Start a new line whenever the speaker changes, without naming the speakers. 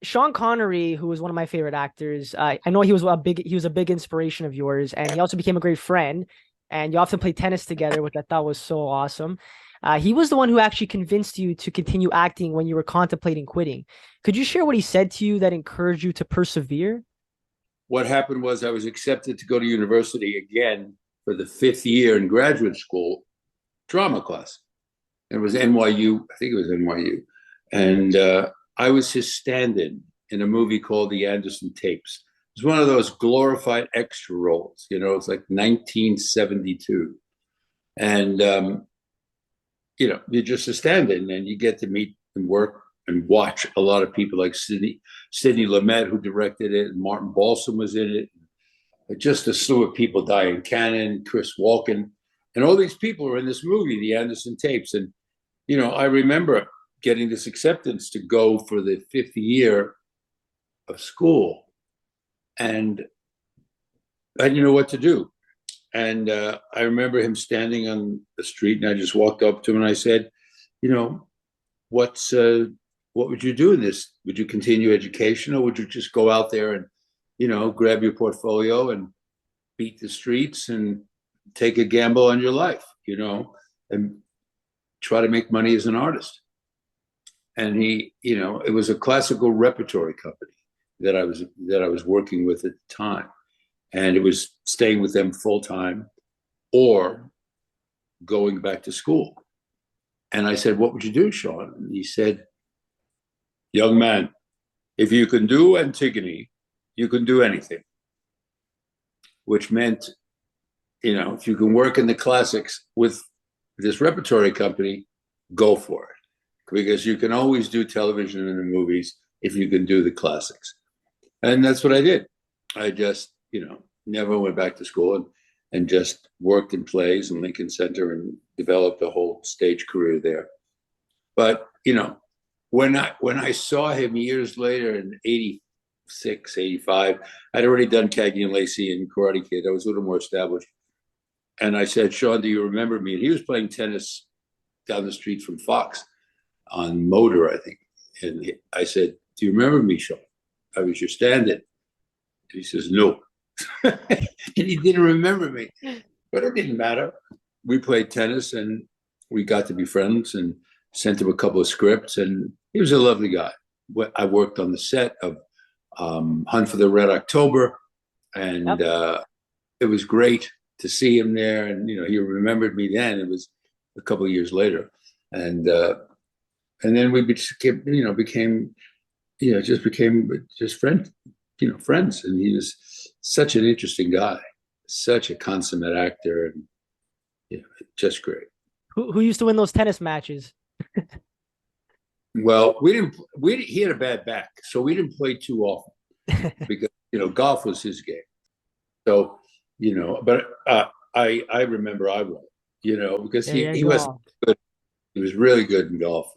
Sean Connery, who was one of my favorite actors, I know he was a big inspiration of yours, and he also became a great friend. And you often played tennis together, which I thought was so awesome. He was the one who actually convinced you to continue acting when you were contemplating quitting. Could you share what he said to you that encouraged you to persevere?
What happened was I was accepted to go to university again for the fifth year in graduate school drama class. It was NYU, I think it was NYU. And I was his stand-in a movie called The Anderson Tapes. It was one of those glorified extra roles, it's like 1972. And, you're just a stand-in and you get to meet and work and watch a lot of people like Sidney Lumet, who directed it, and Martin Balsam was in it. Just a slew of people, Diane Cannon, Chris Walken, and all these people were in this movie, The Anderson Tapes. And, I remember getting this acceptance to go for the fifth year of school. And I didn't know what to do. And I remember him standing on the street, and I just walked up to him and I said, what's what would you do in this? Would you continue education, or would you just go out there and, grab your portfolio and beat the streets and take a gamble on your life, and try to make money as an artist? And it was a classical repertory company that I was working with at the time. And it was staying with them full time or going back to school. And I said, "What would you do, Sean?" And he said, "Young man, if you can do Antigone, you can do anything." Which meant, if you can work in the classics with this repertory company, go for it. Because you can always do television and the movies if you can do the classics. And that's what I did. I just, never went back to school and just worked in plays in Lincoln Center and developed a whole stage career there. But, when I saw him years later in 86, 85, I'd already done Cagney and Lacey and Karate Kid. I was a little more established. And I said, "Sean, do you remember me?" And he was playing tennis down the street from Fox on Motor, I think. And I said, "Do you remember me, Sean? I was your stand-in." And he says, "No." And he didn't remember me. But it didn't matter. We played tennis and we got to be friends, and sent him a couple of scripts. And he was a lovely guy. I worked on the set of Hunt for the Red October. And
Yep.
it was great to see him there. And, he remembered me then. It was a couple of years later. And then we became just friends. And he was such an interesting guy, such a consummate actor, and just great.
Who used to win those tennis matches?
Well, he had a bad back, so we didn't play too often because golf was his game. So but I remember I won, because
There you
he wasn't
go.
good. He was really good in golf.